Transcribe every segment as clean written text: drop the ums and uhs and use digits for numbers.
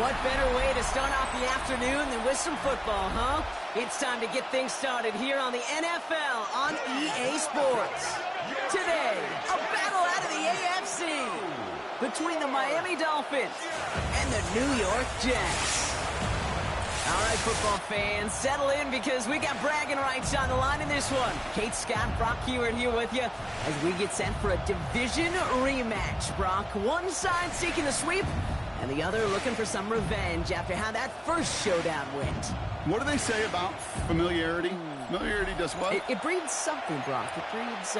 What better way to start off the afternoon than with some football, huh? It's time to get things started here on the NFL on EA Sports. Today, a battle out of the AFC between the Miami Dolphins and the New York Jets. All right, football fans, settle in because we got bragging rights on the line in this one. Kate, Scott, Brock Hewitt here with you as we get set for a division rematch. Brock, one side seeking the sweep, and the other looking for some revenge after how that first showdown went. What do they say about familiarity? Familiarity does what? It breeds something, Brock. It breeds,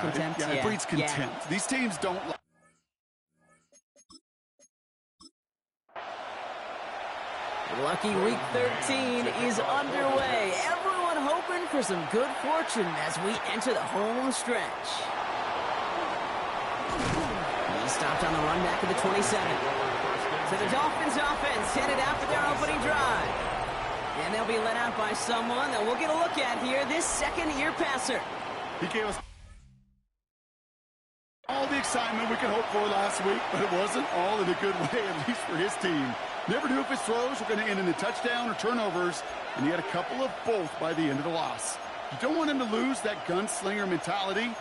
contempt. It breeds contempt. Yeah. These teams don't... Lucky Week 13 is underway. Everyone hoping for some good fortune as we enter the home stretch. He stopped on the run back of the 27. So the Dolphins offense headed out for their opening drive. And they'll be led out by someone that we'll get a look at here, this second-year passer. He gave us all the excitement we could hope for last week, but it wasn't all in a good way, at least for his team. Never knew if his throws were going to end in a touchdown or turnovers, and he had a couple of both by the end of the loss. You don't want him to lose that gunslinger mentality. You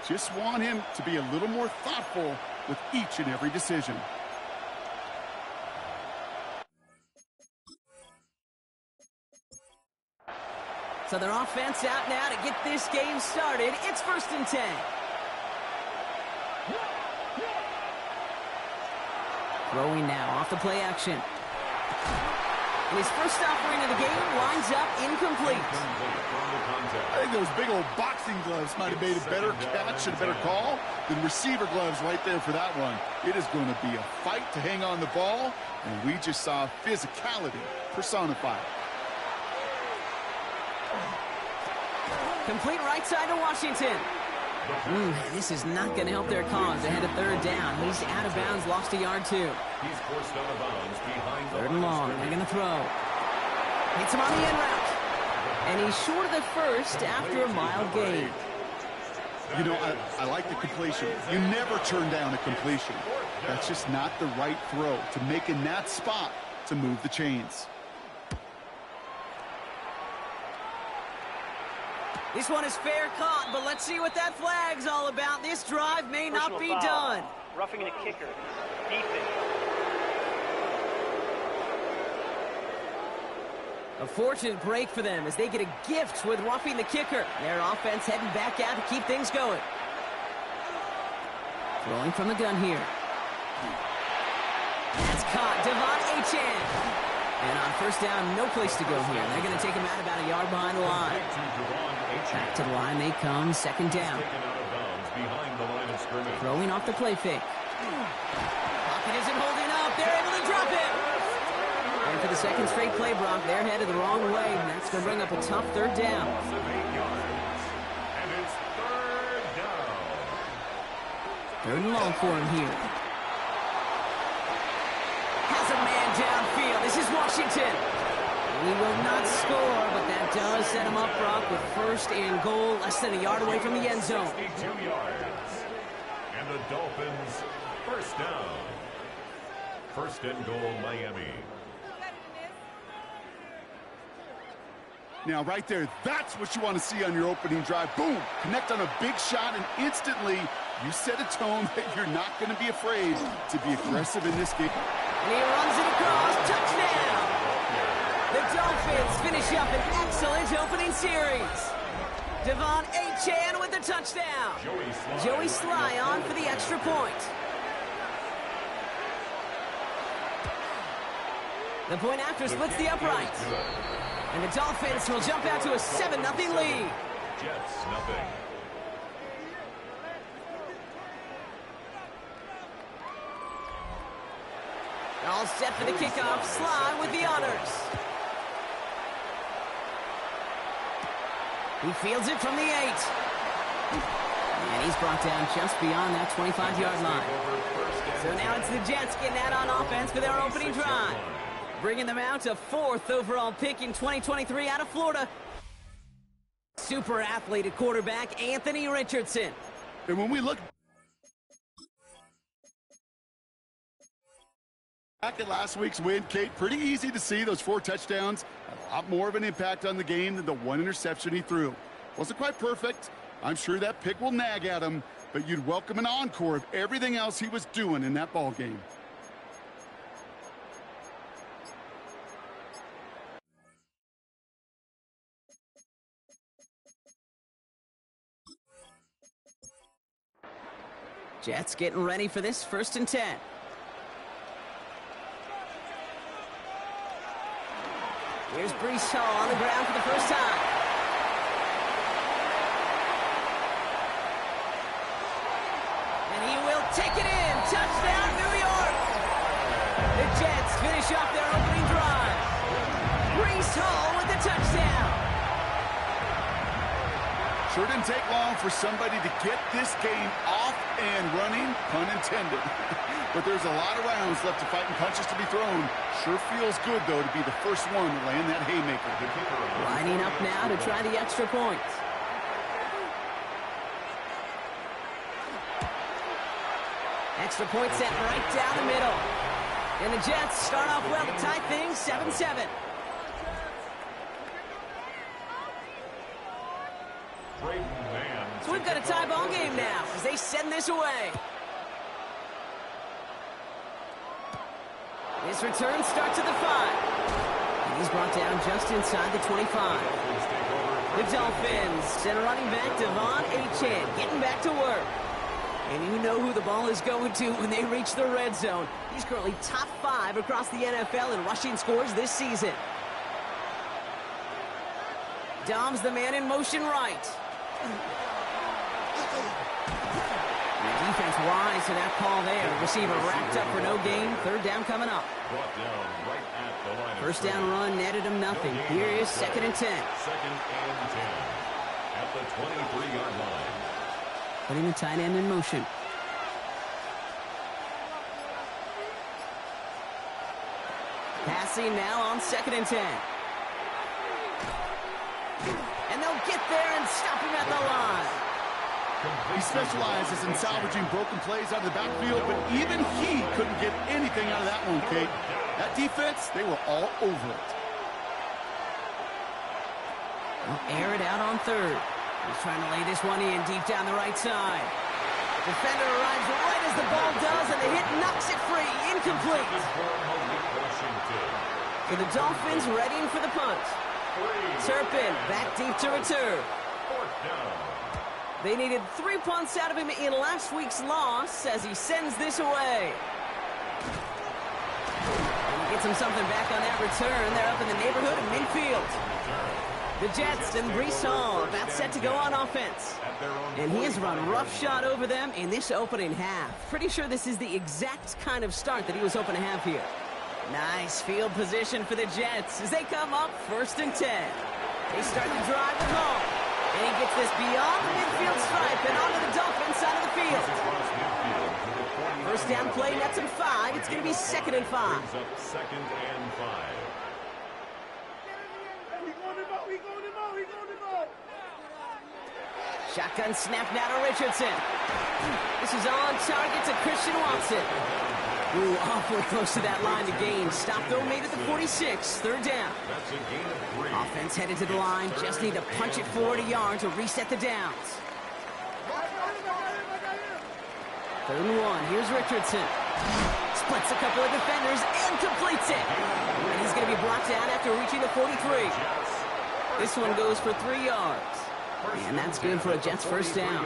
just want him to be a little more thoughtful with each and every decision. So their offense out now to get this game started. It's 1st and 10. Throwing now off the play action. And his first offering of the game winds up incomplete. I think those big old boxing gloves might have made a better catch and a better call than receiver gloves right there for that one. It is going to be a fight to hang on the ball, and we just saw physicality personified. Complete right side to Washington. This is not going to help their cause. They had a third down. He's out of bounds, lost a yard too. He's forced out of bounds behind the 3rd and long. They're going to throw. Hits him on the end route. And he's short of the first after a mile gain. You know, I like the completion. You never turn down a completion. That's just not the right throw to make in that spot to move the chains. This one is fair caught, but let's see what that flag's all about. This drive may not be done. Roughing the kicker. Defense. A fortunate break for them as they get a gift with roughing the kicker. Their offense heading back out to keep things going. Throwing from the gun here. That's caught. Devon Achane. And on first down, no place to go here. They're going to take him out about a yard behind the line. Back to the line they come, 2nd down. Throwing off the play fake. Pocket isn't holding up. They're able to drop it. And for the second straight play, Brock, they're headed the wrong way, and that's going to bring up a tough 3rd down. And it's 3rd down. 3rd and long for him here. Has a man downfield. This is Washington. He will not score, but that does set him up, Brock, with 1st and goal, less than a yard away from the end zone. 52 yards. And the Dolphins, 1st down. 1st and goal, Miami. Now, right there, that's what you want to see on your opening drive. Boom! Connect on a big shot, and instantly you set a tone that you're not going to be afraid to be aggressive in this game. And he runs it across. Touchdown! The Dolphins finish up an excellent opening series. Devon Achane with the touchdown. Joey Sly on for the extra point. The point after splits the uprights. And the Dolphins will jump out to a 7-0 lead. Jets, nothing. All set for the kickoff. Sly with the honors. He fields it from the 8. And he's brought down just beyond that 25-yard line. So now it's the Jets getting out on offense for their opening drive. Bringing them out to 4th overall pick in 2023 out of Florida. Super athlete at quarterback, Anthony Richardson. And when we look Back at last week's win, Kate, pretty easy to see those 4 touchdowns had a lot more of an impact on the game than the 1 interception he threw. Wasn't quite perfect. I'm sure that pick will nag at him, but you'd welcome an encore of everything else he was doing in that ball game. Jets getting ready for this 1st and 10. Here's Breece Hall on the ground for the first time. And he will take it in. Touchdown, New York. The Jets finish off their opening drive. Breece Hall with the touchdown. Sure didn't take long for somebody to get this game off and running, pun intended. But there's a lot of rounds left to fight and punches to be thrown. Sure feels good, though, to be the first one to land that haymaker. Lining up now to try the extra point. Extra point set right down the middle. And the Jets start off well to tie things 7-7. So we've got a tie ball game now as they send this away. This return starts at the 5. And he's brought down just inside the 25. The Dolphins send a running back, Devon Achane, getting back to work. And you know who the ball is going to when they reach the red zone. He's currently top 5 across the NFL in rushing scores this season. Dom's the man in motion right. And the defense wise to that call there. Receiver racked up for no gain. 3rd down coming up. First down run netted him nothing. Here is 2nd and 10. 2nd and 10 at the 23-yard line. Putting the tight end in motion. Passing now on 2nd and 10. And they'll get there and stop him at the line. He specializes in salvaging broken plays out of the backfield, but even he couldn't get anything out of that one, Kate. That defense, they were all over it. They'll air it out on 3rd. He's trying to lay this one in deep down the right side. Defender arrives right as the ball does, and the hit knocks it free. Incomplete. So the Dolphins readying for the punt. Turpin back deep to return. They needed 3 punts out of him in last week's loss as he sends this away. And he gets him something back on that return. They're up in the neighborhood of midfield. The Jets and Breece Hall about set to go on offense. And he has run roughshod over them in this opening half. Pretty sure this is the exact kind of start that he was hoping to have here. Nice field position for the Jets as they come up 1st and 10. They start the drive with Hall. And he gets this beyond the midfield stripe and onto the Dolphins side of the field. First down play nets him 5. It's going to be 2nd and 5. 2nd and 5. Shotgun snap now to Richardson. This is on target to Christian Watson. Ooh, awfully close to that line to gain. Stop though made at the 46. 3rd down. That's a gain of 3. Offense headed to the line. Just need to punch it forward a yard to reset the downs. 3rd and 1. Here's Richardson. Splits a couple of defenders and completes it. And he's going to be brought down after reaching the 43. This one goes for 3 yards. And that's good for a Jets first down.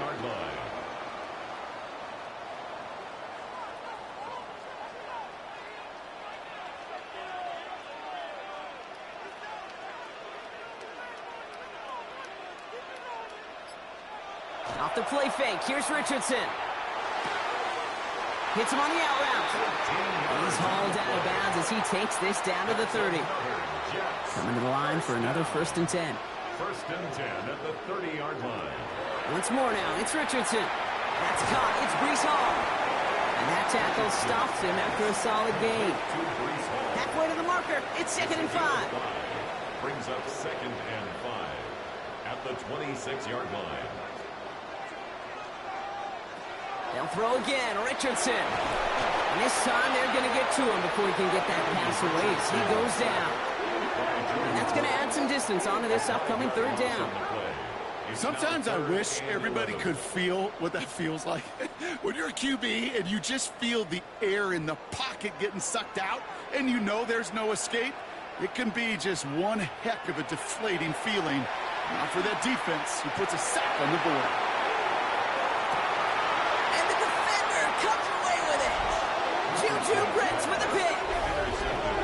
Off the play fake. Here's Richardson. Hits him on the out route. He's hauled out of bounds as he takes this down to the 30. Coming to the line for another 1st and 10. 1st and 10 at the 30-yard line. Once more now, it's Richardson. That's caught. It's Breece Hall. And that tackle stops him after a solid gain. Halfway to the marker. It's 2nd and 5. Brings up 2nd and 5 at the 26-yard line. They'll throw again. Richardson. And this time they're going to get to him before he can get that pass away as he goes down. And that's going to add some distance onto this upcoming third down. Sometimes I wish everybody could feel what that feels like. When you're a QB and you just feel the air in the pocket getting sucked out and you know there's no escape, it can be just one heck of a deflating feeling. Not for that defense who puts a sack on the board. And the defender comes away with it. Juju Brents with a pick.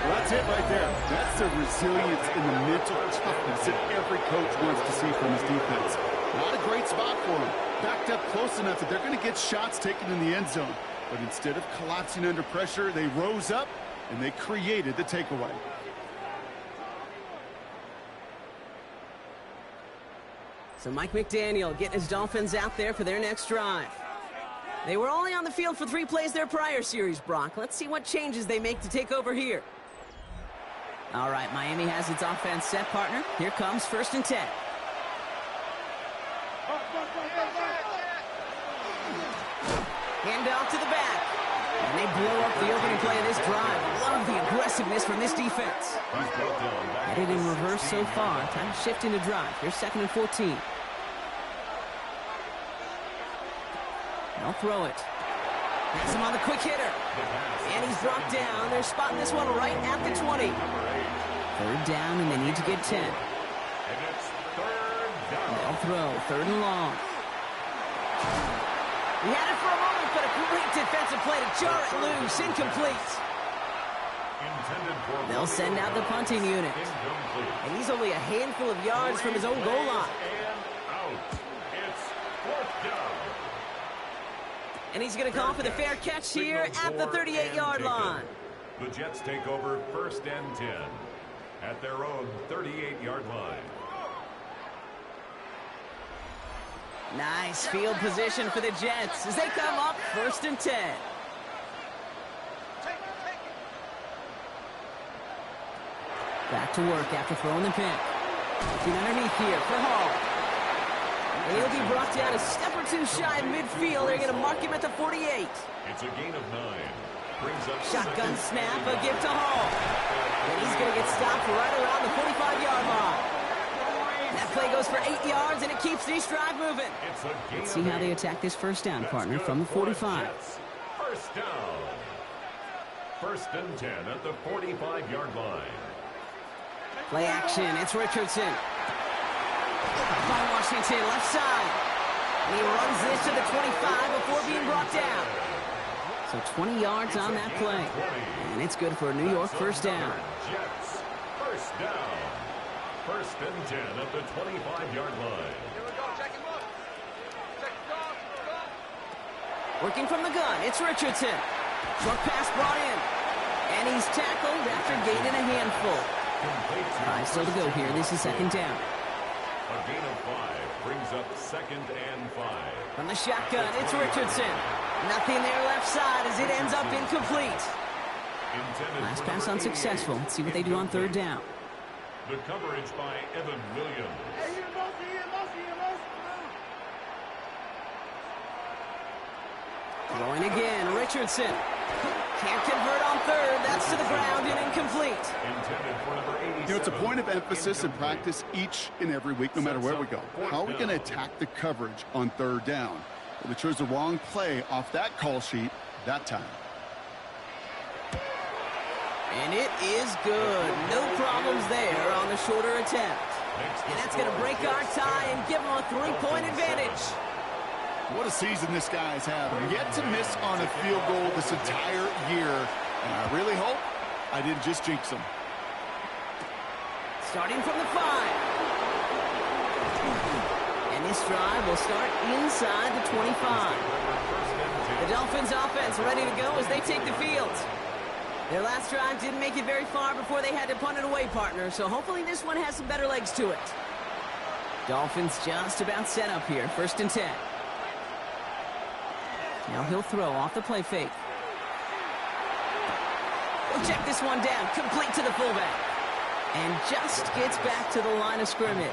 Well, that's it right there. That's the resilience and the mental toughness that every coach wants to see from his defense. Not a great spot for him. Backed up close enough that they're going to get shots taken in the end zone. But instead of collapsing under pressure, they rose up and they created the takeaway. So Mike McDaniel getting his Dolphins out there for their next drive. They were only on the field for 3 plays their prior series, Brock. Let's see what changes they make to take over here. All right, Miami has its offense set, partner. Here comes 1st and 10. Hand off to the back. And they blow up the opening play of this drive. Love the aggressiveness from this defense. Headed in reverse so far. Time to shift into drive. Here's 2nd and 14. They'll throw it. Has him on the quick hitter. And he's brought down. They're spotting this one right at the 20. 3rd down, and they need to get 10. And it's 3rd down. They'll throw. 3rd and long. He had it for a moment, but a great defensive play to jar it loose. Incomplete. They'll send out the punting unit. And he's only a handful of yards from his own goal line. And he's going to call for the fair catch here at the 38-yard line. The Jets take over 1st and 10 at their own 38-yard line. Nice field position for the Jets as they come up 1st and 10. Back to work after throwing the pick. Looking underneath here for Hall. And he'll be brought down a step or 2 shy of midfield. They're going to mark him at the 48. It's a gain of 9. Brings up Shotgun snap, a give to Hall. And he's going to get stopped right around the 45-yard line. That play goes for 8 yards, and it keeps this drive moving. Let's see how they attack this 1st down, partner, from the 45. 1st down. 1st and 10 at the 45-yard line. Play action. It's Richardson. By Washington, left side. And he runs this to the 25 before being brought down. So 20 yards on that play. And it's good for a New York 1st down. Jets, 1st down. 1st and 10 at the 25-yard line. Working from the gun, it's Richardson. Short pass brought in. And he's tackled after gaining a handful. 5 still to go here. This is 2nd down. A gain of 5 brings up 2nd and 5. From the shotgun, it's Richardson. Nothing there left side as it ends up incomplete. Last pass unsuccessful. Let's see what they do on 3rd down. The coverage by Evan Williams. Throwing again, Richardson. Can't convert on 3rd. That's to the ground and incomplete. Intended for number 87. You know, it's a point of emphasis in practice each and every week, no matter where we go. How are we going to attack the coverage on 3rd down? Well, they chose the wrong play off that call sheet that time. And it is good. No problems there on the shorter attempt. And that's going to break our tie and give them a 3-point advantage. What a season this guy's having. Yet to miss on a field goal this entire year. And I really hope I didn't just jinx him. Starting from the 5. And this drive will start inside the 25. The Dolphins offense ready to go as they take the field. Their last drive didn't make it very far before they had to punt it away, partner. So hopefully this one has some better legs to it. Dolphins just about set up here. 1st and 10. Now he'll throw off the play fake. We'll check this one down. Complete to the fullback. And just gets back to the line of scrimmage.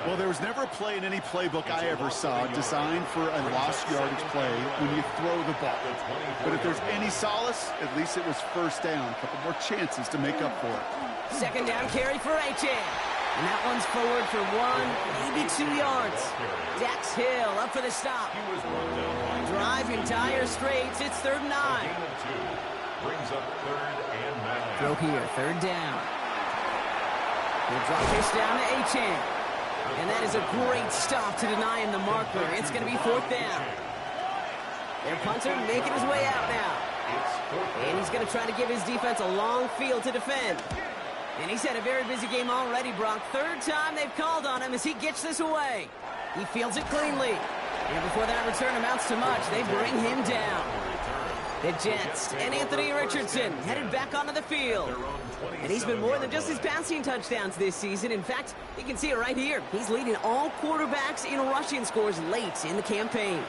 Well, there was never a play in any playbook I ever saw designed for a lost yardage play when you throw the ball. But if there's any solace, at least it was first down. A couple more chances to make up for it. Second down carry for H.A. And that one's forward for 1, maybe 2 yards. Dax Hill up for the stop. Drive entire straights. It's 3rd and 9. Brings up 3rd and 9. Throw here, 3rd down. He'll drop this down to H.A. And that is a great stop to deny him the marker. It's going to be 4th down. Their punter making his way out now. And he's going to try to give his defense a long field to defend. And he's had a very busy game already, Brock. 3rd time they've called on him as he gets this away. He fields it cleanly. And before that return amounts to much, they bring him down. The Jets and Anthony Richardson headed back onto the field. And he's been more than just his passing touchdowns this season. In fact, you can see it right here. He's leading all quarterbacks in rushing scores late in the campaign.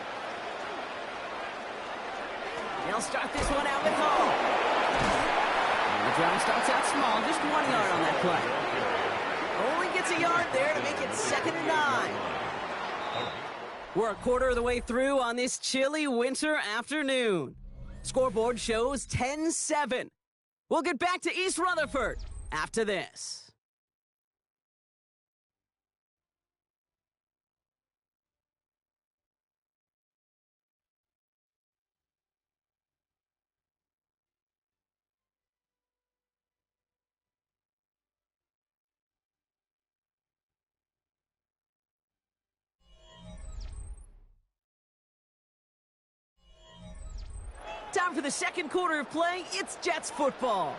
They'll start this one out with Hall. And the drive starts out small, just 1 yard on that play. Only gets a yard there to make it 2nd and 9. We're a quarter of the way through on this chilly winter afternoon. Scoreboard shows 10-7. We'll get back to East Rutherford after this. Time for the second quarter of play. It's Jets football.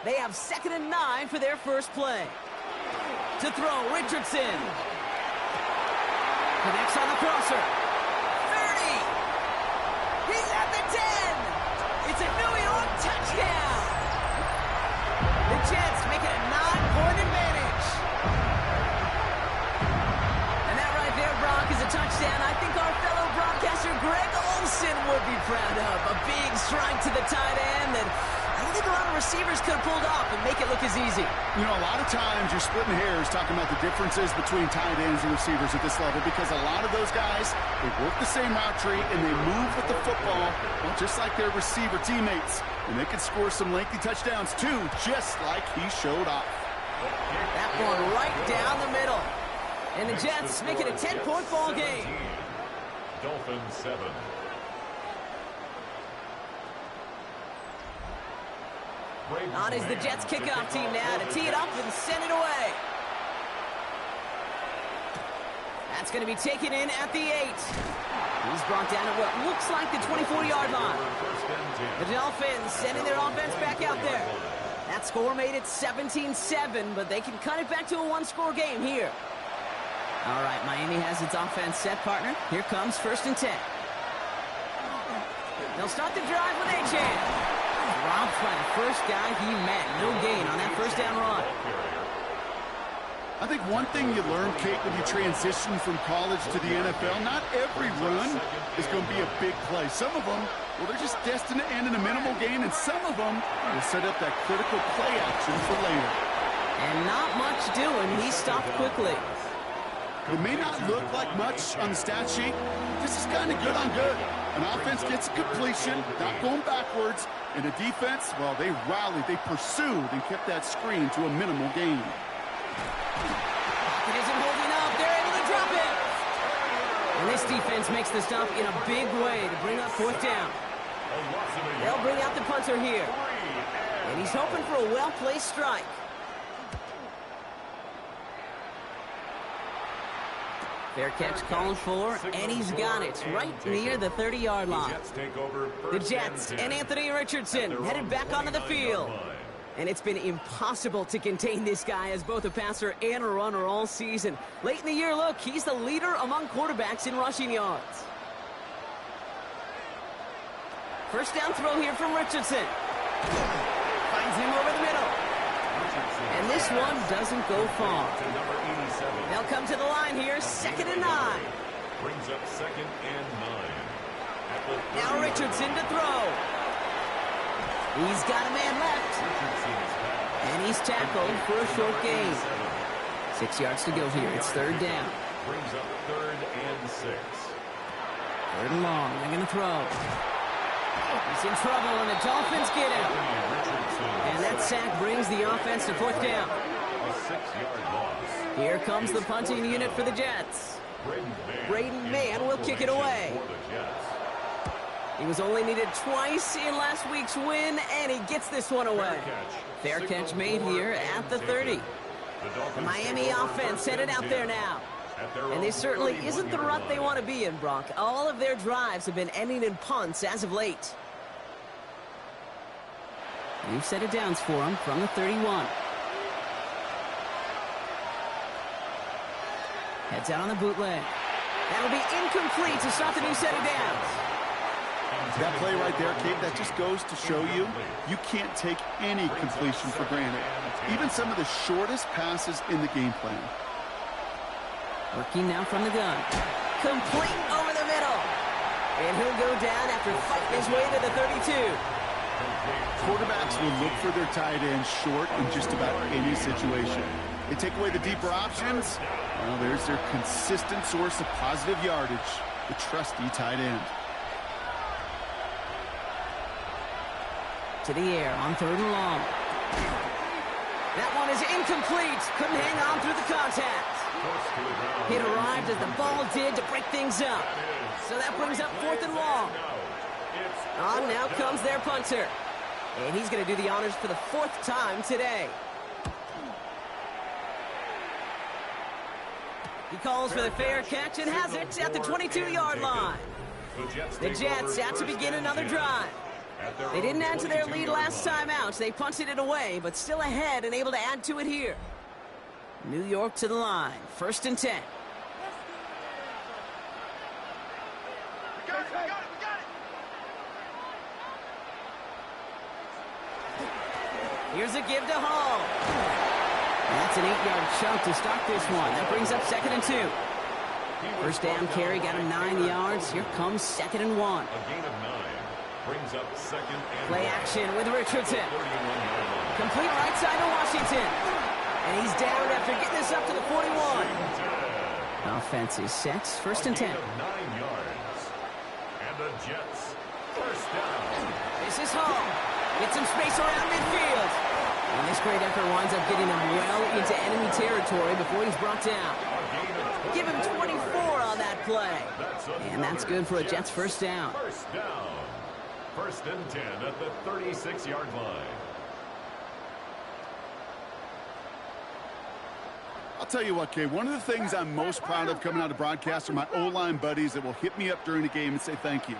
They have 2nd and 9 for their first play. To throw, Richardson. Connects on the crosser. 30. He's at the 10. It's a New York touchdown. The Jets make it a 9-point advantage. And that right there, Brock, is a touchdown I think our fellow broadcaster Greg Olsen would be proud of. A big strike to the tight end that I don't think a lot of receivers could have pulled off and make it look as easy. You know, a lot of times you're splitting hairs talking about the differences between tight ends and receivers at this level because a lot of those guys, they work the same route tree and they move with the football, well, just like their receiver teammates. And they can score some lengthy touchdowns too, just like he showed off. That one right down the middle. And the Jets make it a 10-point ball game. Dolphins 7. On is the Jets kickoff team now to tee it up and send it away. That's going to be taken in at the 8. He's brought down at what looks like the 24-yard line. The Dolphins sending their offense back out there. That score made it 17-7, but they can cut it back to a one-score game here. All right, Miami has its offense set, partner. Here comes 1st and 10. They'll start the drive with A-Chan. Robbed by the first guy he met. No gain on that first down run. I think one thing you learn, Kate, when you transition from college to the NFL, not every run is going to be a big play. Some of them, well, they're just destined to end in a minimal gain, and some of them will set up that critical play action for later. And not much doing. He stopped quickly. It may not look like much on the stat sheet. This is kind of good on good. An offense gets a completion, not going backwards, and the defense, well, they rallied, they pursued, and kept that screen to a minimal gain. It isn't holding up. They're able to drop it. And this defense makes the stop in a big way to bring up 4th down. They'll bring out the punter here. And he's hoping for a well-placed strike. Fair catch called for, and he's got it right near the 30-yard line. The Jets and Anthony Richardson headed back onto the field. And it's been impossible to contain this guy as both a passer and a runner all season. Late in the year, look, he's the leader among quarterbacks in rushing yards. First down throw here from Richardson. Finds him over the middle. And this one doesn't go far. They'll come to the line here, 2nd and 9. Brings up 2nd and 9. Now Richardson to throw. He's got a man left. And he's tackled for a short gain. 6 yards to go here. It's third down. Brings up 3rd and 6. Third and long. They're going to throw. He's in trouble, and the Dolphins get him. And that sack brings the offense to 4th down. A 6-yard loss. Here comes the punting unit for the Jets. Braden Mann will kick it away. He was only needed twice in last week's win, and he gets this one away. Fair catch made here at the 30. The Miami offense headed out there now. And this certainly isn't the rut they want to be in, Brock. All of their drives have been ending in punts as of late. New set of downs for him from the 31. Heads out on the bootleg. That'll be incomplete to start the new set of downs. That play right there, Kate, that just goes to show you, you can't take any completion for granted. Even some of the shortest passes in the game plan. Working now from the gun. Complete over the middle. And he'll go down after fighting his way to the 32. Quarterbacks will look for their tight end short in just about any situation. They take away the deeper options. Well, there's their consistent source of positive yardage, the trusty tight end. To the air on 3rd and long. That one is incomplete. Couldn't hang on through the contact. It arrived as the ball did to break things up. So that brings up 4th and long. On now comes their punter. And he's going to do the honors for the 4th time today. He calls for the fair catch and has it at the 22-yard line. The Jets out to begin another drive. They didn't add to their lead last time out. They punted it away, but still ahead and able to add to it here. New York to the line. 1st and 10. Here's a give to Hall. That's an 8-yard chunk to start this one. That brings up 2nd and 2. First down carry got him 9 yards. Here comes 2nd and 1. A gain of 9 brings up 2nd and 1. Play action with Richardson. Complete right side to Washington. And he's down after getting this up to the 41. Offense is set. 1st and 10. 9 yards. And the Jets, 1st down. This is Hall. Gets some space around midfield. And this great effort winds up getting him well into enemy territory before he's brought down. Give him 24 on that play. And that's good for a Jets 1st down. 1st down. 1st and 10 at the 36-yard line. I'll tell you what, Kay, one of the things I'm most proud of coming out of broadcast are my O-line buddies that will hit me up during the game and say thank you.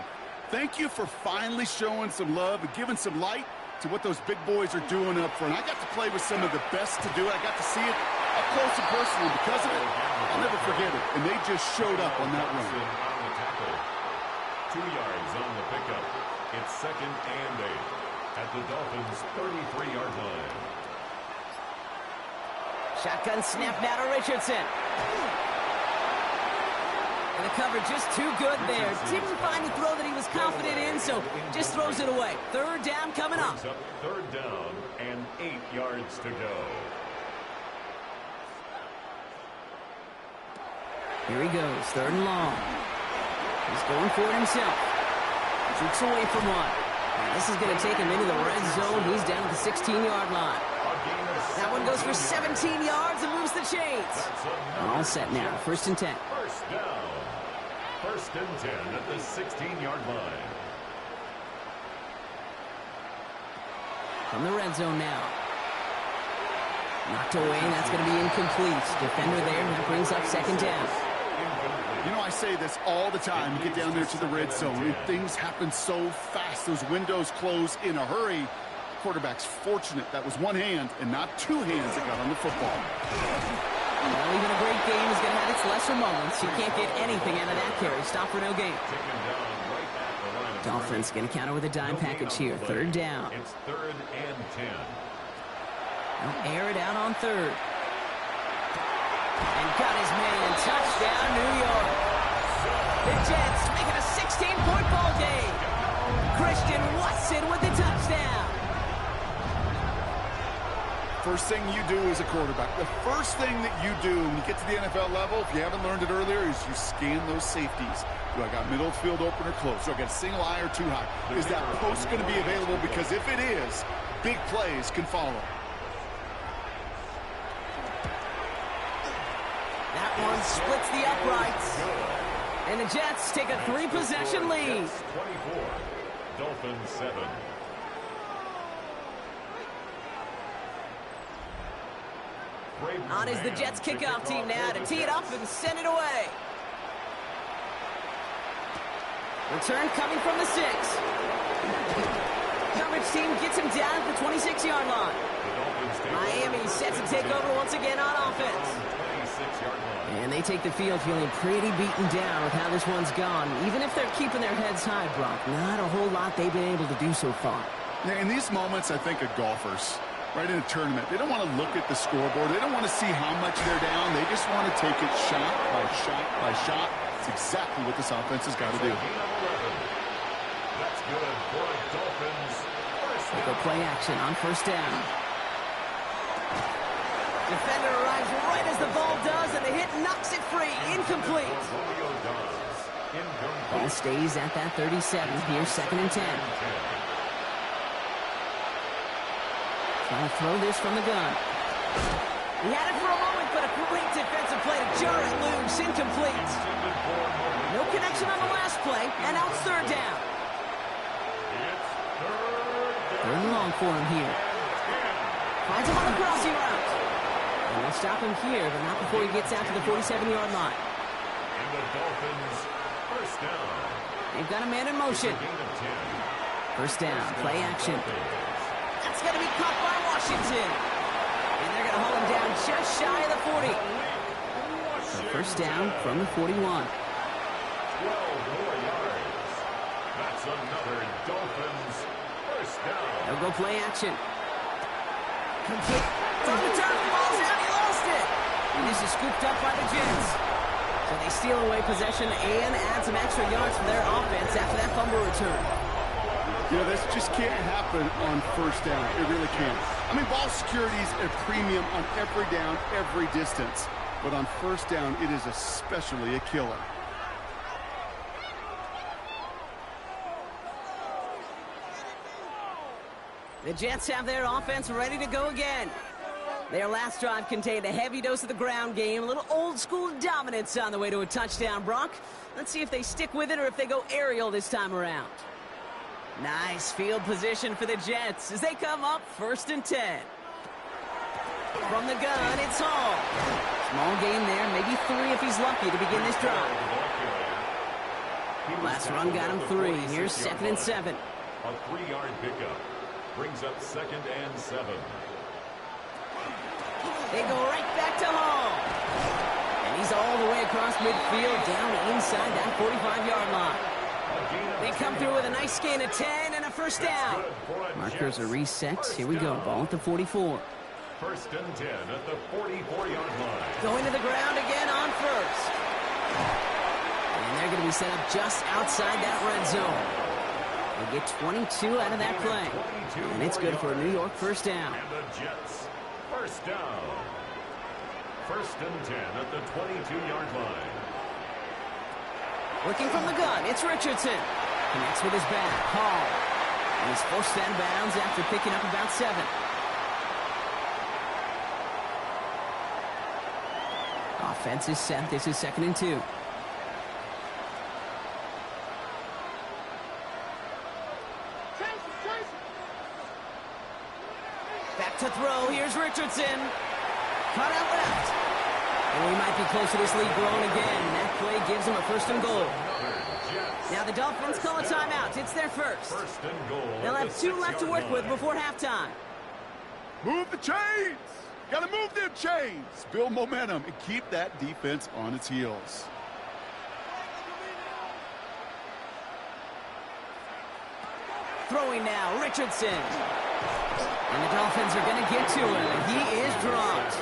Thank you for finally showing some love and giving some light to what those big boys are doing up front. I got to play with some of the best to do it. I got to see it up close and personal. Because of it, I'll never forget it. And they just showed up on that run. 2 yards on the pickup. It's 2nd and 8 at the Dolphins' 33-yard line. Shotgun snap now to Richardson. And the cover just too good there. Didn't find the throw that he was confident in, so just throws it away. 3rd down coming up. 3rd down and 8 yards to go. Here he goes, 3rd and long. He's going for it himself. Shoots away from one. And this is going to take him into the red zone. He's down at the 16-yard line. That one goes for 17 yards and moves the chains. All set now, 1st and 10. 1st down. 1st and 10 at the 16-yard line. From the red zone now. Knocked away, and that's going to be incomplete. Defender there, that brings up 2nd down. You know, I say this all the time. You get down there to the red zone, and things happen so fast. Those windows close in a hurry. Quarterback's fortunate that was one hand and not 2 hands that got on the football. Well, even a great game is going to have its lesser moments. You can't get anything out of that carry. Stop for no gain. Dolphins going to counter with a dime package here. 3rd down. It's 3rd and 10. They'll air it out on 3rd. And got his man. Touchdown, New York. The Jets make it a 16-point ball game. Christian Watson with the touchdown. first thing you do as a quarterback, the first thing that you do when you get to the NFL level, if you haven't learned it earlier, is you scan those safeties. Do I got middle field open or close? Do I got a single high or too high? Is that post going to be available? Because if it is, big plays can follow. That one splits the uprights. And the Jets take a 3-possession lead. 24, Dolphins 7. On is the Jets kickoff team now to tee it up and send it away. Return coming from the 6. Coverage team gets him down at the 26-yard line. Miami set to take over once again on offense. And they take the field feeling pretty beaten down with how this one's gone. Even if they're keeping their heads high, Brock, not a whole lot they've been able to do so far. In these moments, I think of golfers. Right in a tournament, they don't want to look at the scoreboard. They don't want to see how much they're down. They just want to take it shot by shot by shot. It's exactly what this offense has got to do. That's good for the Dolphins. They go play action on first down. Defender arrives right as the ball does, and the hit knocks it free. Incomplete. Ball stays at that 37. Here's 2nd and 10. Trying to throw this from the gun. He had it for a moment, but a great defensive play to jar it loose. Incomplete. No connection on the last play, and now it's 3rd down. Third and long for him here. Finds him on the crossing route. And they'll stop him here, but not before he gets out to the 47-yard line. And the Dolphins, first down. They've got a man in motion. First down, play action. That's going to be caught by Washington. And they're going to hold him down just shy of the 40. So first down from the 41. 12 more yards. That's another Dolphins first down. They'll go play action. Complete. From the turn, ball's out. He lost it. And this is scooped up by the Jets. So they steal away possession and add some extra yards for their offense after that fumble return. You know, this just can't happen on first down. It really can't. I mean, ball security's a premium on every down, every distance. But on first down, it is especially a killer. The Jets have their offense ready to go again. Their last drive contained a heavy dose of the ground game, a little old-school dominance on the way to a touchdown, Brock. Let's see if they stick with it or if they go aerial this time around. Nice field position for the Jets as they come up 1st and 10. From the gun, it's Hall. Small gain there, maybe 3 if he's lucky to begin this drive. Last run got him 3. Here's 2nd and 7. A 3-yard pickup brings up 2nd and 7. They go right back to Hall. And he's all the way across midfield down inside that 45-yard line. They come through with a nice gain of 10 and a first down. Markers are reset. Here we go. Ball at the 44. 1st and 10 at the 44-yard line. Going to the ground again on first. And they're going to be set up just outside that red zone. They get 22 out of that play. And it's good for a New York first down. And the Jets, first down. 1st and 10 at the 22-yard line. Looking from the gun, it's Richardson. Connects with his back. Hall. And he's forced out of bounds after picking up about 7. Offense is set. This is 2nd and 2. Back to throw. Here's Richardson. Cut out left. And we might be close to this lead growing again. That play gives them a 1st and goal. Now the Dolphins call a timeout. It's their first. They'll have 2 left to work with before halftime. Move the chains. Got to move them chains. Build momentum and keep that defense on its heels. Throwing now, Richardson. And the Dolphins are going to get to him. He is dropped.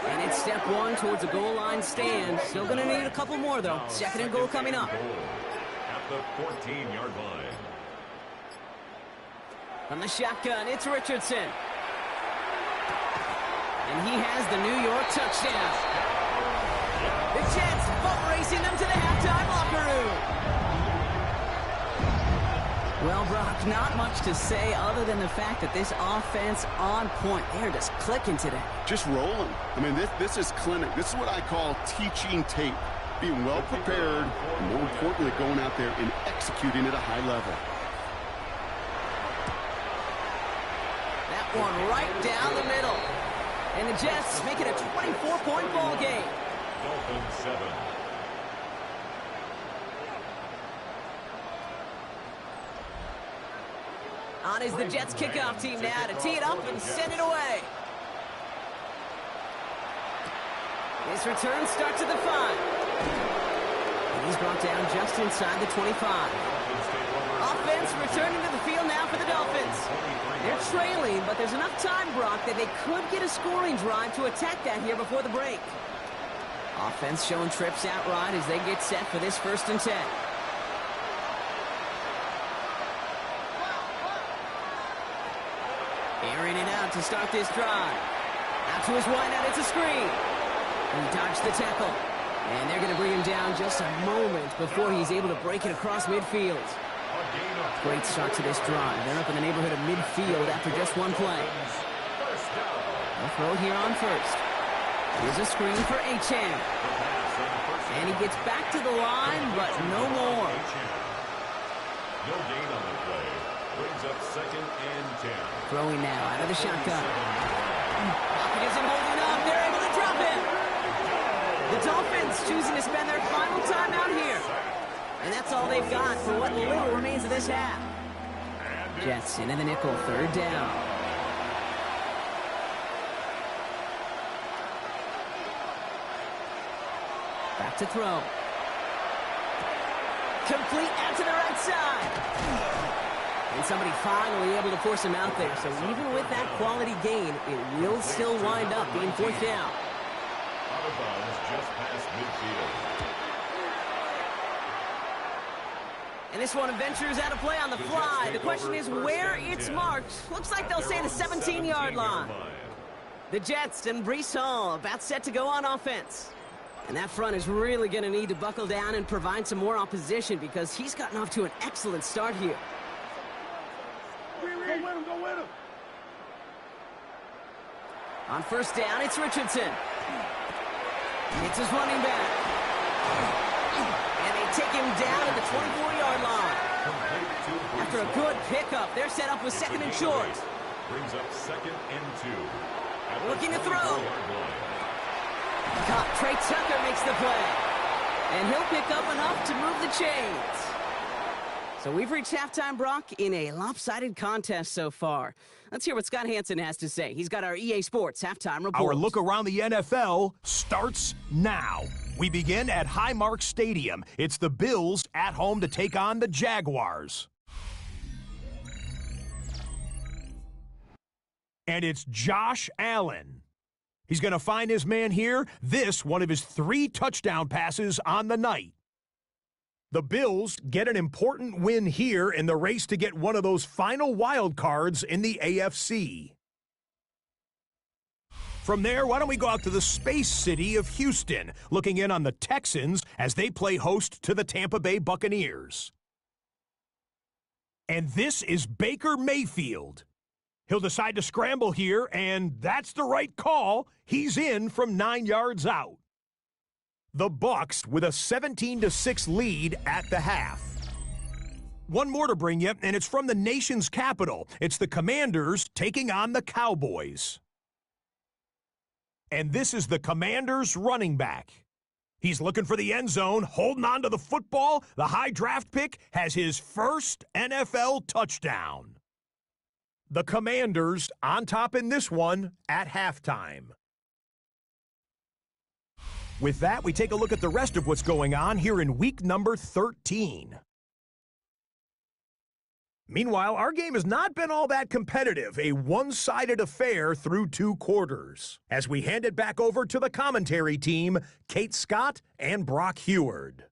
And it's step 1 towards a goal line stand. Still going to need a couple more, though. 2nd and goal coming up. At the 14-yard line. From the shotgun, it's Richardson. And he has the New York touchdown. The Jets boat racing them to the halftime locker room. Well, Brock, not much to say other than the fact that this offense on point. They're just clicking today. Just rolling. I mean, this is clinic. This is what I call teaching tape. Being well prepared, and more importantly, going out there and executing at a high level. That one right down the middle. And the Jets make it a 24-point ball game. Dolphins 7. On is the Jets kickoff team now to tee it up and send it away. This return starts at the 5. And he's brought down just inside the 25. Offense returning to the field now for the Dolphins. They're trailing, but there's enough time, Brock, that they could get a scoring drive to attack that here before the break. Offense showing trips out right as they get set for this 1st and 10. Airing it out to start this drive. Out to his wideout, it's a screen. He dodged the tackle. And they're going to bring him down just a moment before he's able to break it across midfield. Great start to this drive. They're up in the neighborhood of midfield after just one play. They'll throw here on 1st. Here's a screen for Achane. And he gets back to the line, but no more. No gain on the play. Brings up 2nd and 10. Throwing now out of the shotgun. Pocket isn't holding up. They're able to drop it. The Dolphins choosing to spend their final time out here. And that's all they've got for what little remains of this half. Jets into the nickel, 3rd down. Back to throw. Complete out to the right side. And somebody finally able to force him out there. So even with that quality gain, it will still wind up being 4th down. Out of bounds just past midfield. And this one ventures out of play on the fly. The question is where it's marked. Looks like they'll say the 17-yard line. The Jets and Breece Hall about set to go on offense. And that front is really going to need to buckle down and provide some more opposition because he's gotten off to an excellent start here. Go with him. On 1st down, it's Richardson. It's his running back. And they take him down at the 24-yard line. After a good pickup, they're set up with 2nd and short. Brings up 2nd and 2. Looking to throw. Caught. Trey Tucker makes the play. And he'll pick up enough to move the chains. So we've reached halftime, Brock, in a lopsided contest so far. Let's hear what Scott Hansen has to say. He's got our EA Sports halftime report. Our look around the NFL starts now. We begin at Highmark Stadium. It's the Bills at home to take on the Jaguars. And it's Josh Allen. He's going to find his man here. This, one of his 3 touchdown passes on the night. The Bills get an important win here in the race to get one of those final wild cards in the AFC. From there, why don't we go out to the space city of Houston, looking in on the Texans as they play host to the Tampa Bay Buccaneers. And this is Baker Mayfield. He'll decide to scramble here, and that's the right call. He's in from 9 yards out. The Bucs with a 17-6 lead at the half. One more to bring you, and it's from the nation's capital. It's the Commanders taking on the Cowboys. And this is the Commanders running back. He's looking for the end zone, holding on to the football. The high draft pick has his first NFL touchdown. The Commanders on top in this one at halftime. With that, we take a look at the rest of what's going on here in week number 13. Meanwhile, our game has not been all that competitive, a one-sided affair through 2 quarters. As we hand it back over to the commentary team, Kate Scott and Brock Heward.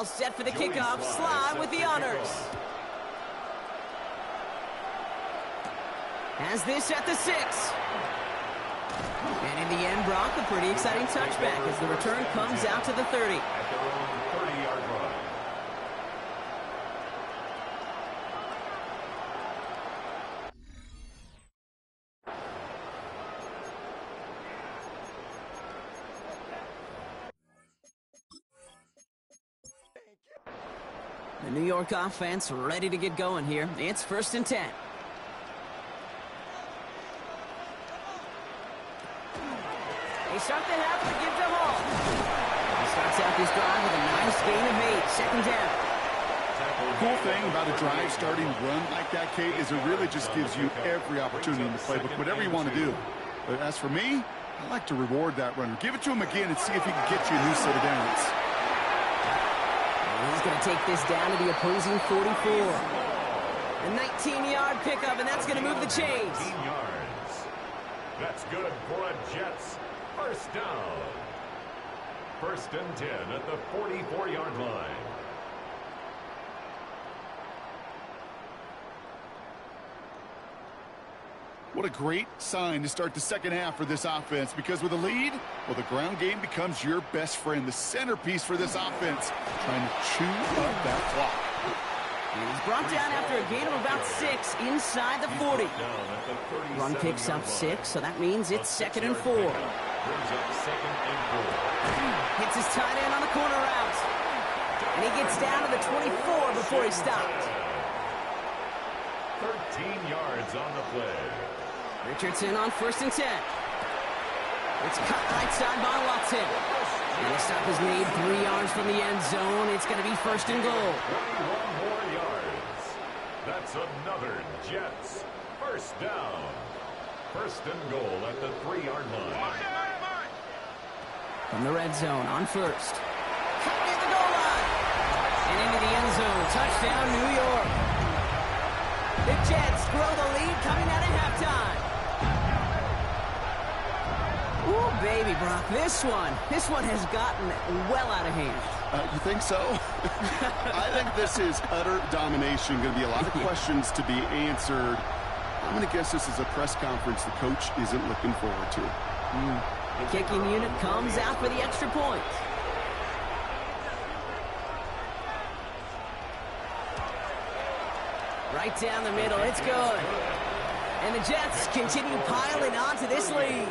all set for the kickoff. Slide with the honors. Has this at the 6. And in the end, Brock, a pretty exciting touchback as the return comes out to the 30. At their own 30-yard line. The New York offense ready to get going here. It's 1st and 10. They start the half with a give to Hall. He starts out this drive with a nice gain of 8. 2nd down. The cool thing about a drive starting run like that, Kate, is it really just gives you every opportunity in the playbook, whatever you want to do. But as for me, I like to reward that runner. Give it to him again and see if he can get you a new set of downs. He's going to take this down to the opposing 44. A 19-yard pickup, and that's going to move the chains. 19 yards. That's good for a Jets. 1st down. 1st and 10 at the 44-yard line. What a great sign to start the second half for this offense, because with a lead, well, the ground game becomes your best friend, the centerpiece for this offense, trying to chew up that clock. And he's brought down after a gain of about 6 inside the 40. Run picks up 6, so that means it's 2nd and 4. Brings up 2nd and 4. Hits his tight end on the corner route. And he gets down to the 24 before he stopped. 13 yards on the play. Richardson on 1st and 10. It's cut right side by Watson. And the stop is made 3 yards from the end zone. It's going to be 1st and goal. 21 more yards. That's another Jets. 1st down. 1st and goal at the 3-yard line. From the red zone on 1st. Cut near the goal line. And into the end zone. Touchdown, New York. The Jets grow the lead coming out of halftime. Ooh, baby, Brock, this one has gotten well out of hand. You think so? I think this is utter domination. Going to be a lot of questions to be answered. I'm going to guess this is a press conference the coach isn't looking forward to. The kicking unit comes out for the extra point. Right down the middle, it's good. And the Jets continue piling on to this lead.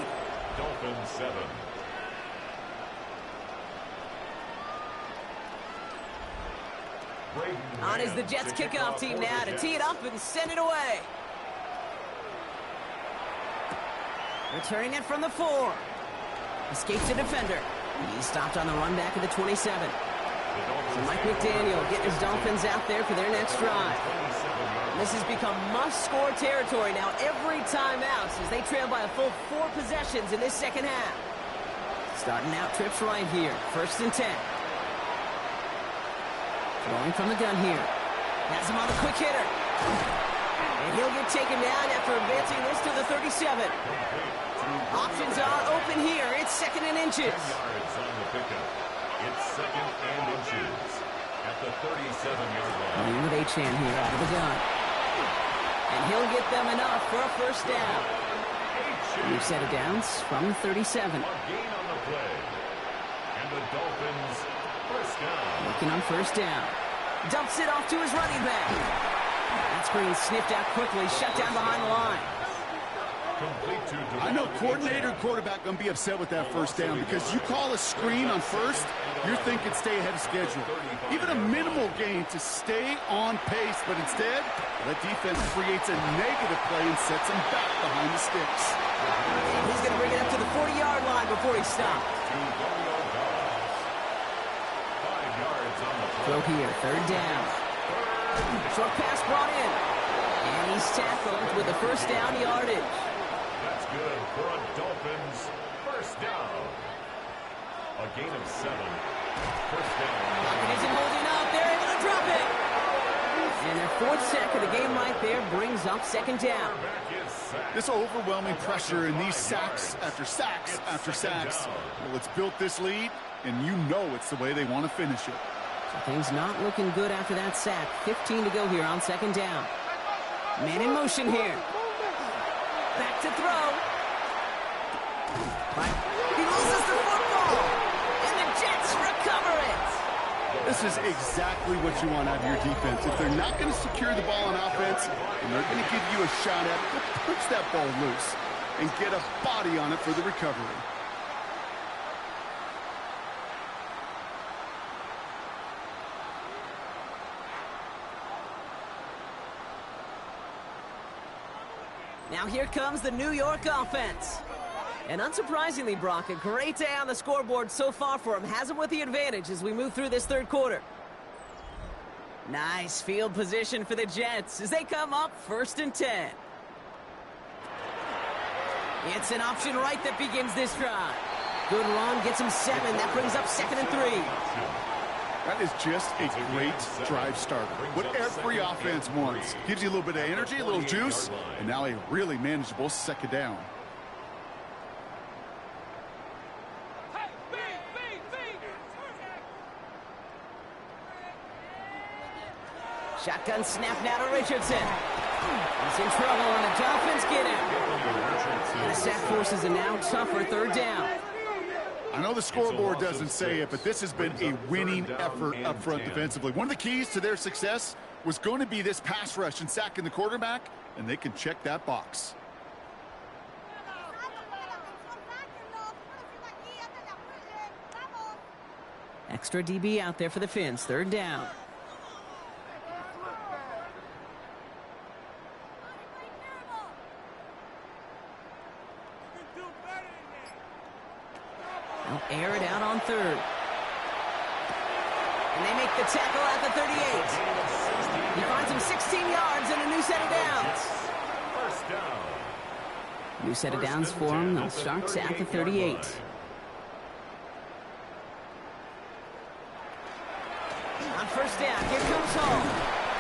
Dolphins 7. On is the Jets kickoff team now to tee it up and send it away. Returning it from the 4. Escapes the defender. He's stopped on the run back of the 27. So Mike McDaniel getting his Dolphins out there for their next drive. This has become must-score territory now every time out as they trail by a full 4 possessions in this second half. Starting out trips right here. 1st and 10. Throwing from the gun here. Has him on the quick hitter. And he'll get taken down after advancing this to the 37. Options are open here. It's 2nd and inches. 10 yards on the pickup. It's 2nd and inches at the 37-yard line. Running with Achane here out of the gun. And he'll get them enough for a 1st down. New set of downs from the 37. A gain on the play. And the Dolphins 1st down. Looking on 1st down. Dumps it off to his running back. That screen sniffed out quickly, shut down behind the line. I know coordinator and quarterback going to be upset with that 1st down because you call a screen on 1st, you're thinking stay ahead of schedule. Even a minimal gain to stay on pace, but instead, that defense creates a negative play and sets him back behind the sticks. And he's going to bring it up to the 40-yard line before he stops. 5 yards on the play. Throw here, 3rd down. Short pass brought in. And he's tackled with the 1st down yardage. That's good for a Dolphins 1st down. A gain of 7. 1st down. Lockett isn't holding up. They're able to drop it. And their 4th sack of the game right there brings up 2nd down. This overwhelming pressure and these sacks after sacks after sacks. Well, it's built this lead, and you know it's the way they want to finish it. So things not looking good after that sack. 15 to go here on second down. Man in motion here. Back to throw. But he loses the football. And the Jets recover it. This is exactly what you want out of your defense. If they're not going to secure the ball on offense, and they're going to give you a shot at it, push that ball loose and get a body on it for the recovery. Now here comes the New York offense. And unsurprisingly, Brock, a great day on the scoreboard so far for him. Has him with the advantage as we move through this third quarter. Nice field position for the Jets as they come up 1st and 10. It's an option right that begins this drive. Good run, gets him 7. That brings up 2nd and 3. That is just a great drive starter. What every offense wants. Gives you a little bit of energy, a little juice, and now a really manageable second down. Shotgun snap now to Richardson. He's in trouble, and the Dolphins get him. And the sack forces a now tougher 3rd down. I know the scoreboard doesn't say it, but this has been a winning effort up front defensively. One of the keys to their success was going to be this pass rush and sacking the quarterback, and they can check that box. Extra DB out there for the Fins. 3rd down. They'll air it out on 3rd. And they make the tackle at the 38. He finds him 16 yards and a new set of downs. First down. New set of downs for him. They'll start at the 38. On 1st down, here comes Hall.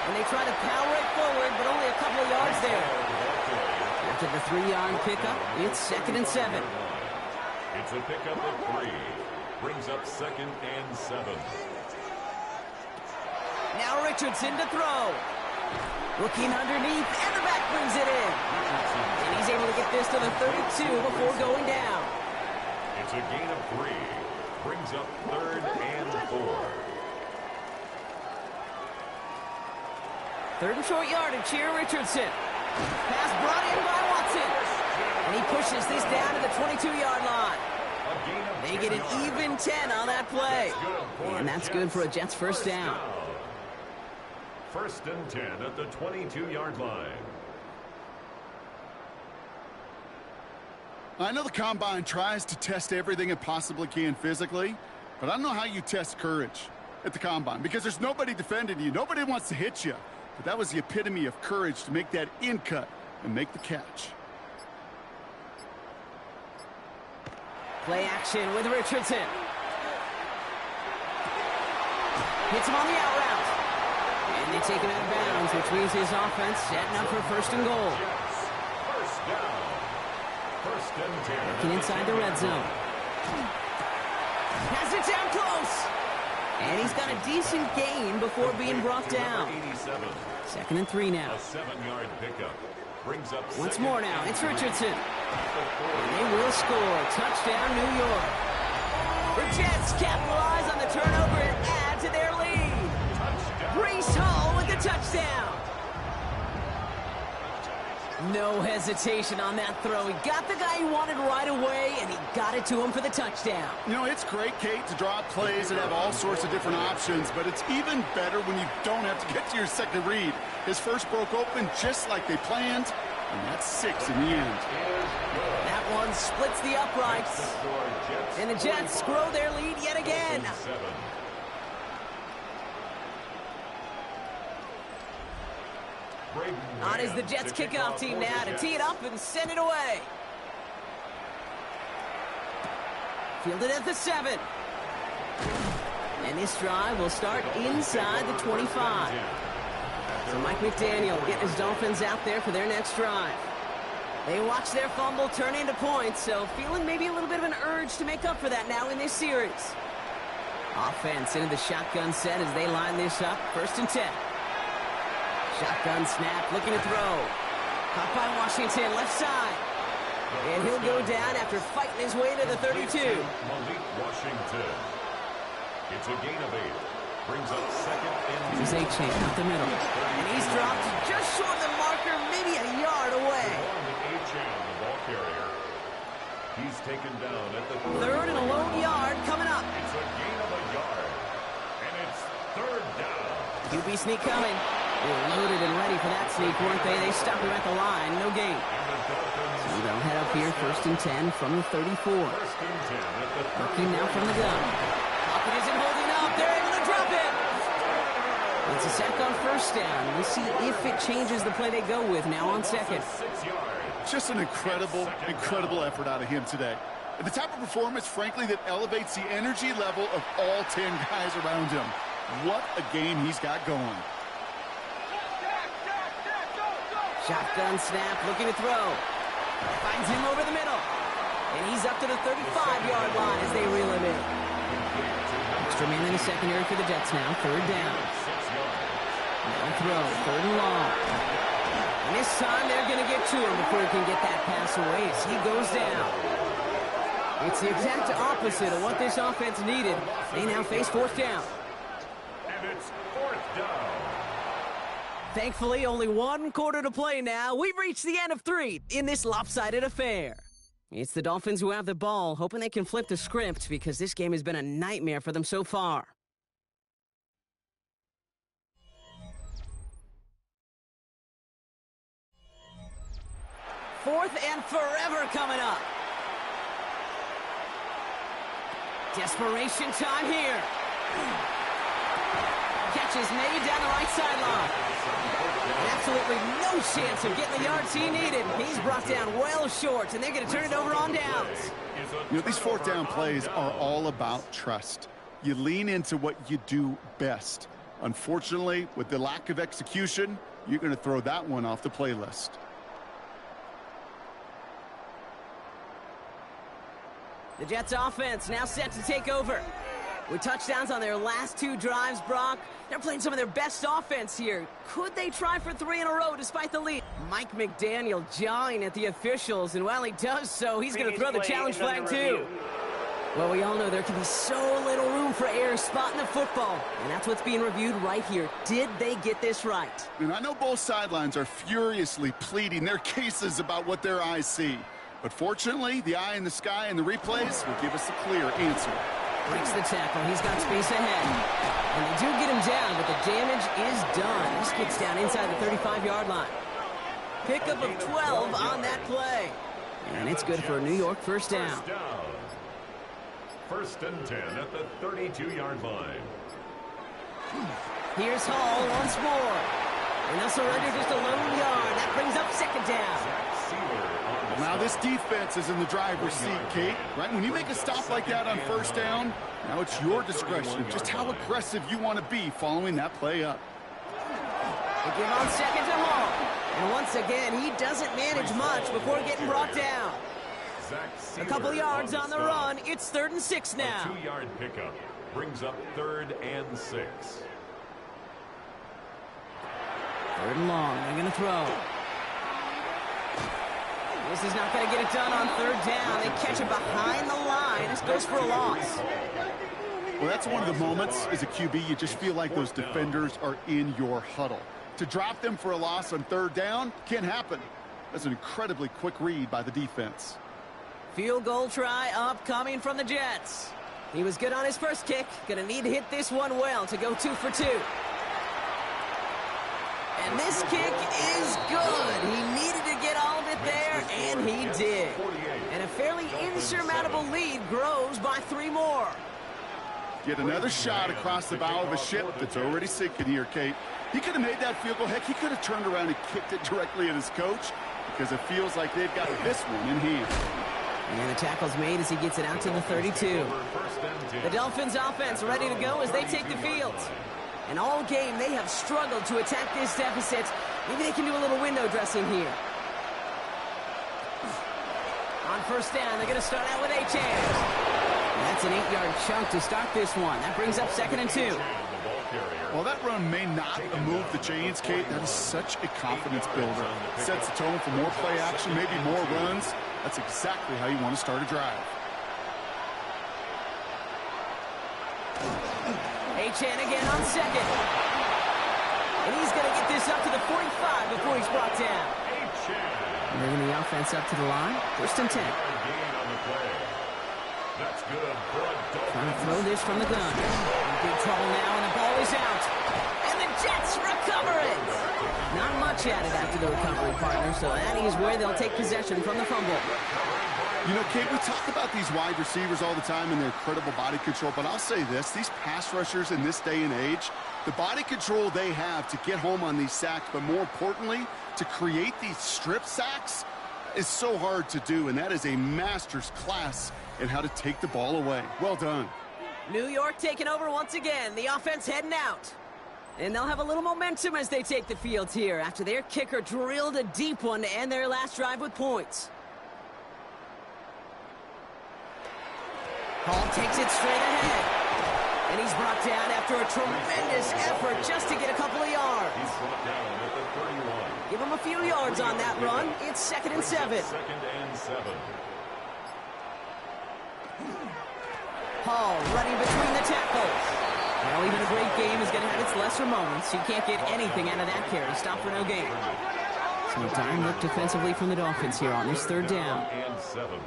And they try to power it forward, but only a couple of yards there. After the 3-yard pickup, it's 2nd and 7. It's a pickup of 3. Brings up 2nd and 7. Now Richardson to throw. Looking underneath, and the back brings it in. And he's able to get this to the 32 before going down. It's a gain of 3. Brings up 3rd and 4. 3rd and short yardage here, Richardson. Pass brought in by Watson. And he pushes this down to the 22-yard line. They get an even 10 on that play. And that's good for a Jets 1st down. 1st and 10 at the 22-yard line. I know the Combine tries to test everything it possibly can physically, but I don't know how you test courage at the Combine because there's nobody defending you. Nobody wants to hit you. But that was the epitome of courage to make that in cut and make the catch. Play action with Richardson. Hits him on the out route. And they take him out of bounds, which means his offense setting up for 1st and goal. First down. 1st and 10. Looking inside the red zone. Has it down close. And he's got a decent gain before being brought down. 2nd and 3 now. A 7-yard pickup. Brings up Once more now, it's Richardson. And they will score. Touchdown, New York. The Jets capitalize on the turnover and add to their lead. Breece Hall with the touchdown. No hesitation on that throw. He got the guy he wanted right away, and he got it to him for the touchdown. You know, it's great, Kate, to draw plays and have all sorts of different options, but it's even better when you don't have to get to your second read. His first broke open just like they planned, and that's 6 in the end. That one splits the uprights, and the Jets grow their lead yet again. On is the Jets kickoff team now to tee it up and send it away. Fielded at the 7. And this drive will start inside the 25. So Mike McDaniel getting his Dolphins out there for their next drive. They watch their fumble turn into points, so feeling maybe a little bit of an urge to make up for that now in this series. Offense into the shotgun set as they line this up. 1st and 10. Shotgun snap, looking to throw. Caught by Washington, left side. And he'll go down after fighting his way to the 32. Washington. It's a gain of 8. Brings up 2nd and 2. Here's A-Chain up the middle. And he's dropped just short of the marker, maybe a yard away. A-Chain, the ball carrier. He's taken down at the 3rd and a lone yard coming up. It's a gain of a yard. And it's 3rd down. QB sneak coming. They were loaded and ready for that sneak, weren't they? They stopped him at the line. No gain. So they'll head up here 1st and 10 from the 34. 1st and 10 at the 30. Looking now from the gun. Pocket isn't holding up. They're able to drop it. It's a sack on 1st down. We'll see if it changes the play they go with now on 2nd. 6 yards. Just an incredible effort out of him today. And the type of performance, frankly, that elevates the energy level of all 10 guys around him. What a game he's got going. Shotgun snap, looking to throw. Finds him over the middle. And he's up to the 35-yard line as they reel him in. Extra man in the secondary for the Jets now. 3rd down. No throw, 3rd and long. And this time they're going to get to him before he can get that pass away as he goes down. It's the exact opposite of what this offense needed. They now face 4th down. And it's 4th down. Thankfully, only 1 quarter to play now. We've reached the end of 3 in this lopsided affair. It's the Dolphins who have the ball, hoping they can flip the script because this game has been a nightmare for them so far. Fourth and forever coming up. Desperation time here. Catch is made down the right sideline. And absolutely no chance of getting the yards he needed. He's brought down well short, and they're going to turn it over on downs. You know, these 4th down plays are all about trust. You lean into what you do best. Unfortunately, with the lack of execution, you're going to throw that one off the playlist. The Jets offense now set to take over. With touchdowns on their last 2 drives, Brock, they're playing some of their best offense here. Could they try for 3 in a row despite the lead? Mike McDaniel jawing at the officials, and while he does so, he's going to throw the challenge flag too. Well, we all know there can be so little room for error spotting the football, and that's what's being reviewed right here. Did they get this right? And I know both sidelines are furiously pleading their cases about what their eyes see. But fortunately, the eye in the sky and the replays will give us a clear answer. Breaks the tackle. He's got space ahead. And they do get him down, but the damage is done. This kicks down inside the 35-yard line. Pickup of 12 on that play. And it's good for a New York 1st down. 1st and 10 at the 32-yard line. Here's Hall once more. And they'll surrender just a lone yard. That brings up 2nd down. Now this defense is in the driver's seat, Kate. Right? When you make a stop like that on 1st down, now it's your discretion just how aggressive you want to be following that play up. They give on 2nd to Hall. And once again, he doesn't manage much before getting brought down. A couple yards on the run. It's 3rd and 6 now. A 2-yard pickup brings up 3rd and 6. 3rd and long. They're going to throw. This is not going to get it done on 3rd down. They catch it behind the line. This goes for a loss. Well, that's one of the moments as a QB you just feel like those defenders are in your huddle. To drop them for a loss on 3rd down can't happen. That's an incredibly quick read by the defense. Field goal try upcoming from the Jets. He was good on his first kick. Going to need to hit this one well to go 2 for 2. And this kick is good. He needed to get all of it there, and he did. And a fairly insurmountable lead grows by 3 more. Get another shot across the bow of a ship that's already sinking here, Kate. He could have made that field goal. Heck, he could have turned around and kicked it directly at his coach because it feels like they've got this one in hand. And the tackle's made as he gets it out to the 32. The Dolphins offense ready to go as they take the field. And all game, they have struggled to attack this deficit. Maybe they can do a little window dressing here. On 1st down, they're going to start out with A-Chain. That's an 8-yard chunk to start this one. That brings up 2nd and 2. Well, that run may not move the chains, Kate. That is such a confidence builder. Sets the tone for more play action, maybe more runs. That's exactly how you want to start a drive. Achane again on 2nd. And he's going to get this up to the 45 before he's brought down. Moving the offense up to the line. 1st and 10. That's good for a Dolphins. Trying to throw this from the gun. In big trouble now, and the ball is out. And the Jets recover it. Not much added after the recovery, partner, so that is where they'll take possession from the fumble. You know, Kate, we talk about these wide receivers all the time and their incredible body control, but I'll say this, these pass rushers in this day and age, the body control they have to get home on these sacks, but more importantly, to create these strip sacks is so hard to do, and that is a master's class in how to take the ball away. Well done. New York taking over once again. The offense heading out. And they'll have a little momentum as they take the field here after their kicker drilled a deep one to end their last drive with points. Hall takes it straight ahead. And he's brought down after a tremendous effort just to get a couple of yards. He's brought down at the 31. Give him a few yards on that run. It's 2nd and 7. 2nd and 7. Hall running between the tackles. Well, even a great game is going to have its lesser moments. You can't get anything out of that carry. Stop for no gain. So a dime look defensively from the Dolphins here on this 3rd down. And 7.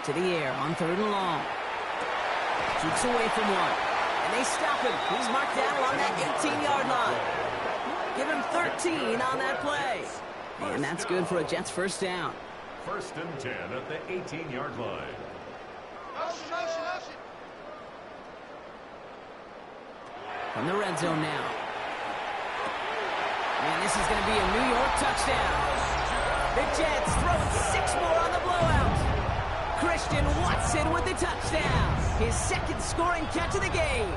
To the air on 3rd and long. Keeps away from one. And they stop him. He's marked down along that 18-yard line. Give him 13 on that play. And that's good for a Jets 1st down. 1st and 10 at the 18-yard line. From the red zone now. And this is going to be a New York touchdown. The Jets throw 6 more on the blowout. Christian Watson with the touchdown. His 2nd scoring catch of the game.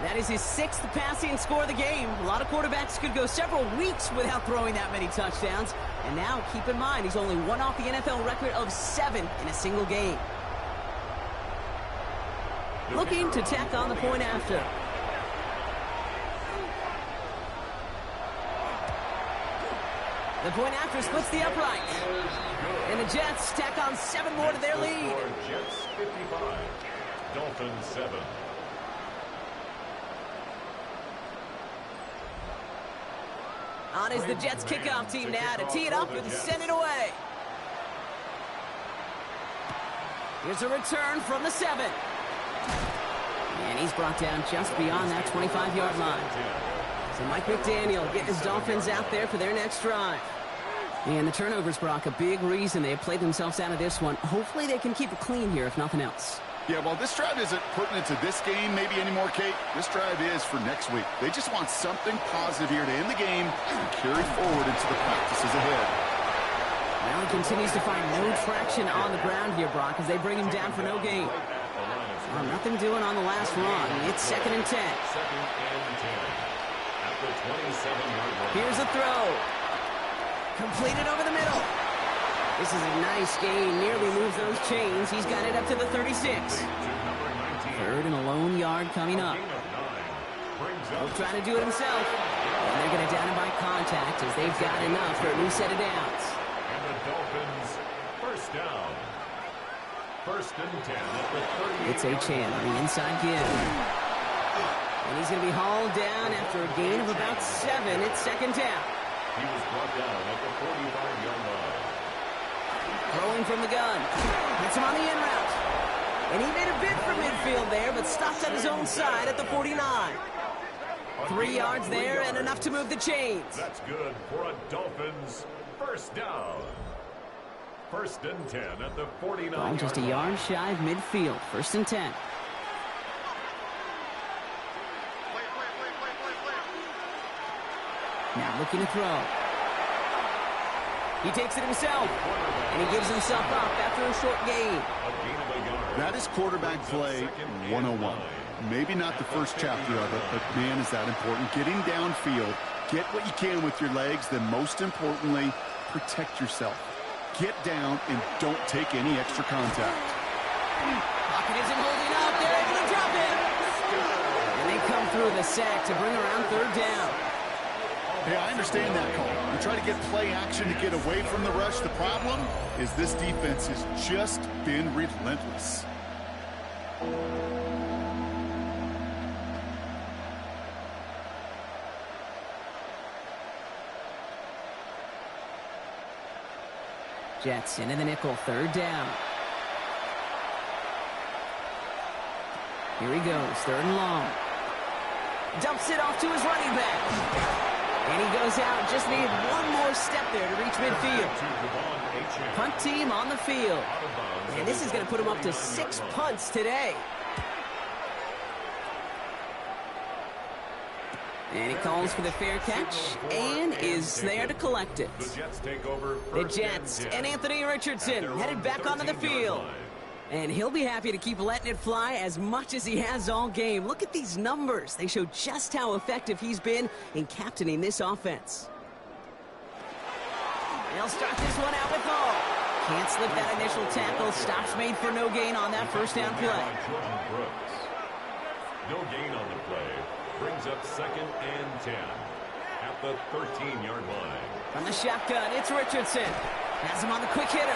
That is his 6th passing score of the game. A lot of quarterbacks could go several weeks without throwing that many touchdowns. And now, keep in mind, he's only one off the NFL record of 7 in a single game. Looking to tack on the point after. The point after splits the upright. And the Jets tack on 7 more to their lead. Jets 55, Dolphins 7. On is the Jets kickoff team now to tee it up and send it away. Here's a return from the 7. And he's brought down just beyond that 25-yard line. So Mike McDaniel getting his Dolphins out there for their next drive. And the turnovers, Brock, a big reason they have played themselves out of this one. Hopefully they can keep it clean here, if nothing else. Yeah, well, this drive isn't pertinent to this game maybe anymore, Kate. This drive is for next week. They just want something positive here to end the game and carry forward into the practices ahead. Well, he continues to find no traction on the ground here, Brock, as they bring him down for no gain. Well, nothing doing on the last run. It's 2nd and 10. 2nd and 10 at the 27-yard line. Here's a throw. Completed over the middle. This is a nice gain. Nearly moves those chains. He's got it up to the 36. 3rd and a lone yard coming up. He'll try to do it himself. And they're going to down him by contact as they've got enough for a new set of downs. And the Dolphins 1st down. 1st and 10 at the 38. It's Achane on the inside give. And he's going to be hauled down after a gain of about 7. It's 2nd down. He was brought down at the 45-yard line. Throwing from the gun. Hits him on the in route. And he made a bid for midfield there, but stopped at his own side at the 49. 3 yards there and enough to move the chains. That's good for a Dolphins 1st down. 1st and 10 at the 49. Ball just a yard shy of midfield. 1st and 10. Now looking to throw. He takes it himself, and he gives himself up after a short gain. That is quarterback play 101. Maybe not the first chapter of it, but man, is that important. Getting downfield, Get what you can with your legs, then most importantly, protect yourself. Get down and don't take any extra contact. Pocket isn't holding up. They're able to drop it. And they come through the sack to bring around third down. Hey, I understand that call. You try to get play action to get away from the rush. The problem is this defense has just been relentless. Jets into the nickel, third down. Here he goes, third and long. Dumps it off to his running back. And he goes out, just needed one more step there to reach midfield. Punt team on the field. And this is going to put him up to 6 punts today. And he calls for the fair catch and is there to collect it. The Jets and Anthony Richardson headed back onto the field. And he'll be happy to keep letting it fly as much as he has all game. Look at these numbers. They show just how effective he's been in captaining this offense. They'll start this one out with Hall. Can't slip that initial tackle. Stops made for no gain on that first down play. No gain on the play. Brings up 2nd and 10 at the 13-yard line. From the shotgun, it's Richardson. Has him on the quick hitter.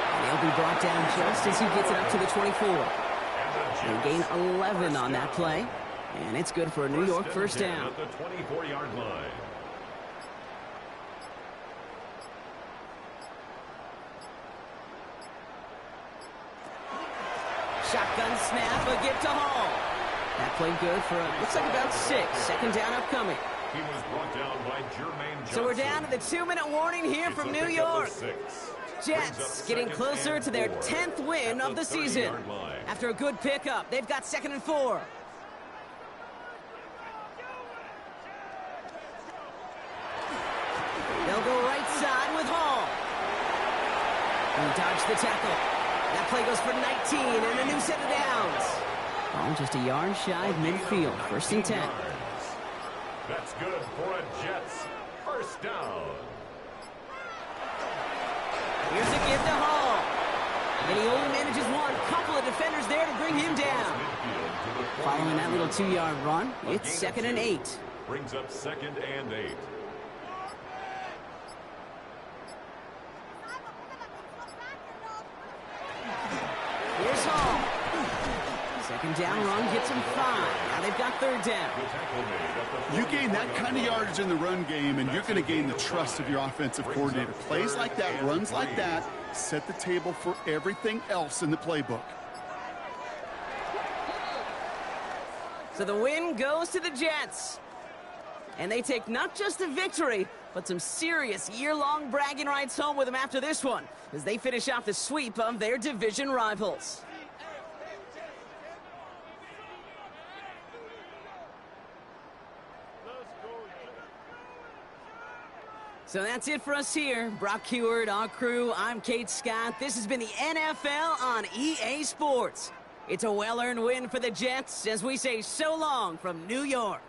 And he'll be brought down just as he gets it up to the 24. They gain 11 on that play. And it's good for a New York first down. At the 24-yard line. Shotgun snap, a get to Hall. That played good for, looks like about 6. Second down upcoming. He was brought down by Jermaine Johnson. So we're down to the 2-minute warning here from New York. Jets getting closer to their 10th win of the season. After a good pickup, they've got 2nd and 4. They'll go right side with Hall. And dodge the tackle. That play goes for 19 and a new set of downs. Ball just a yard shy of midfield. 1st and 10. That's good for a Jets first down. Here's a give to Hall. And he only manages one. Couple of defenders there to bring him down. Following that little 2-yard run, it's 2nd and 8. Brings up 2nd and 8. Here's Hall. 2nd down run gets him 5. Now they've got 3rd down. You gain that kind of yardage in the run game, and you're going to gain the trust of your offensive coordinator. Plays like that, runs like that, set the table for everything else in the playbook. So the win goes to the Jets. And they take not just a victory, but some serious year-long bragging rights home with them after this one, as they finish off the sweep of their division rivals. So that's it for us here. Brock Heward, our crew, I'm Kate Scott. This has been the NFL on EA Sports. It's a well-earned win for the Jets as we say so long from New York.